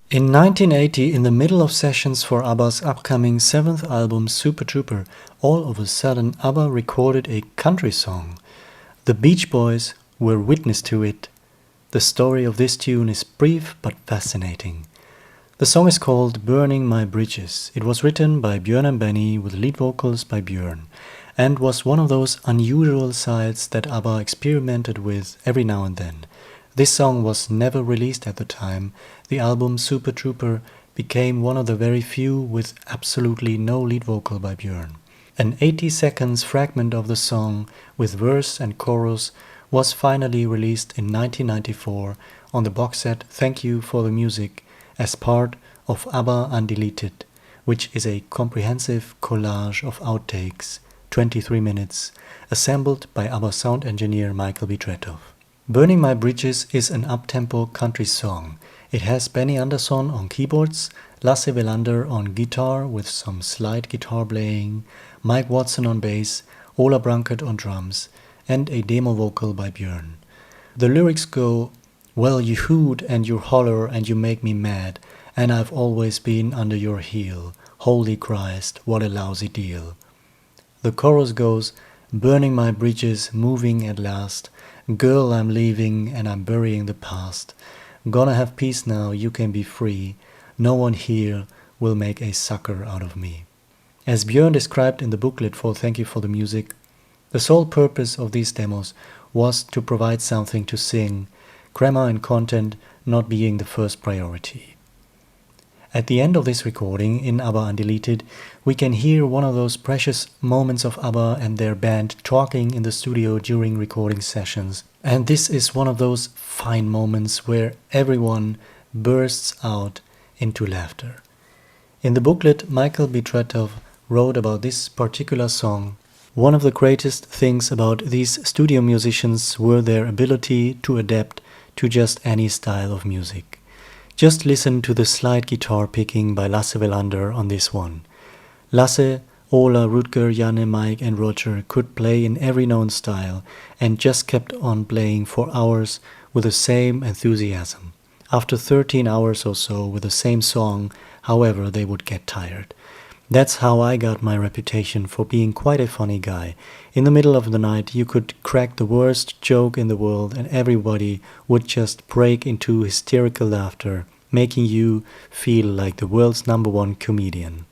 In 1980, in the middle of sessions for ABBA's upcoming 7th album Super Trouper, all of a sudden ABBA recorded a country song. The Beach Boys were witness to it. The story of this tune is brief but fascinating. The song is called Burning My Bridges. It was written by Björn and Benny with lead vocals by Björn, and was one of those unusual sides that ABBA experimented with every now and then. This song was never released at the time. The album Super Trouper became one of the very few with absolutely no lead vocal by Björn. An 80 seconds fragment of the song with verse and chorus was finally released in 1994 on the box set Thank You for the Music as part of ABBA Undeleted, which is a comprehensive collage of outtakes, 23 minutes, assembled by ABBA sound engineer Michael B. Tretow. Burning My Bridges is an up-tempo country song. It has Benny Andersson on keyboards, Lasse Welander on guitar with some slide guitar playing, Mike Watson on bass, Ola Brunkert on drums, and a demo vocal by Björn. The lyrics go, "Well, you hoot and you holler and you make me mad, and I've always been under your heel. Holy Christ, what a lousy deal." The chorus goes, "Burning my bridges, moving at last. Girl, I'm leaving and I'm burying the past. Gonna have peace now, you can be free. No one here will make a sucker out of me." As Björn described in the booklet for Thank You for the Music, the sole purpose of these demos was to provide something to sing, grammar and content not being the first priority. At the end of this recording, in ABBA Undeleted, we can hear one of those precious moments of ABBA and their band talking in the studio during recording sessions. And this is one of those fine moments where everyone bursts out into laughter. In the booklet, Michael B. Tretow wrote about this particular song. One of the greatest things about these studio musicians were their ability to adapt to just any style of music. Just listen to the slide guitar picking by Lasse Welander on this one. Lasse, Ola, Rutger, Janne, Mike and Roger could play in every known style and just kept on playing for hours with the same enthusiasm. After 13 hours or so with the same song, however, they would get tired. That's how I got my reputation for being quite a funny guy. In the middle of the night you could crack the worst joke in the world and everybody would just break into hysterical laughter, making you feel like the world's #1 comedian.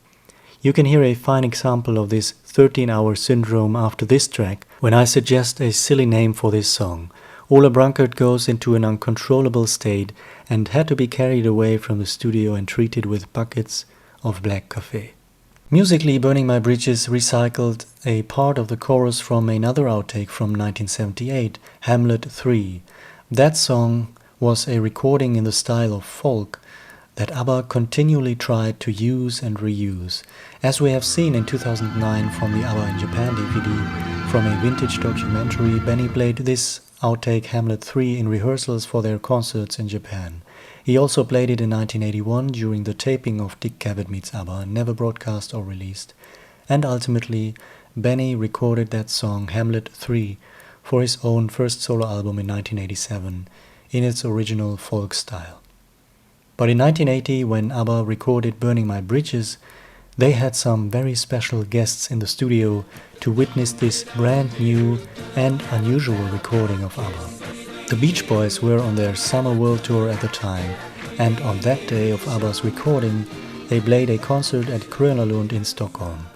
You can hear a fine example of this 13-hour syndrome after this track when I suggest a silly name for this song. Ola Brunkert goes into an uncontrollable state and had to be carried away from the studio and treated with buckets of black coffee. Musically, Burning My Bridges recycled a part of the chorus from another outtake from 1978, Hamlet 3. That song was a recording in the style of folk that ABBA continually tried to use and reuse. As we have seen in 2009 from the ABBA in Japan DVD, from a vintage documentary, Benny played this outtake Hamlet 3 in rehearsals for their concerts in Japan. He also played it in 1981 during the taping of Dick Cavett Meets ABBA, never broadcast or released. And ultimately, Benny recorded that song Hamlet 3 for his own first solo album in 1987 in its original folk style. But in 1980, when ABBA recorded Burning My Bridges, they had some very special guests in the studio to witness this brand new and unusual recording of ABBA. The Beach Boys were on their summer world tour at the time, and on that day of ABBA's recording, they played a concert at Gröna Lund in Stockholm.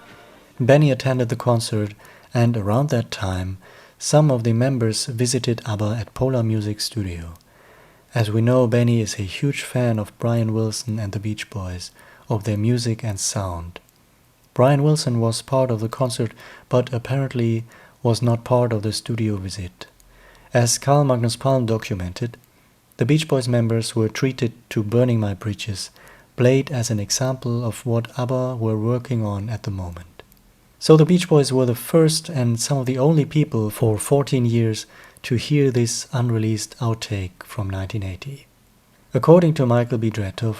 Benny attended the concert, and around that time, some of the members visited ABBA at Polar Music Studio. As we know, Benny is a huge fan of Brian Wilson and the Beach Boys, of their music and sound. Brian Wilson was part of the concert, but apparently was not part of the studio visit. As Carl Magnus Palm documented, the Beach Boys members were treated to Burning My Bridges, played as an example of what ABBA were working on at the moment. So the Beach Boys were the first and some of the only people for 14 years to hear this unreleased outtake from 1980. According to Michael B. Tretow,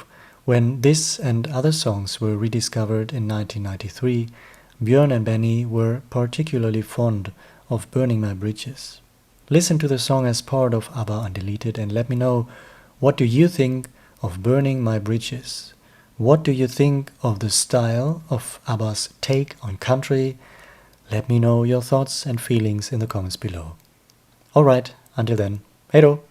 when this and other songs were rediscovered in 1993, Björn and Benny were particularly fond of Burning My Bridges. Listen to the song as part of ABBA Undeleted and let me know what do you think of Burning My Bridges. What do you think of the style of ABBA's take on country? Let me know your thoughts and feelings in the comments below. Alright, until then, hey do!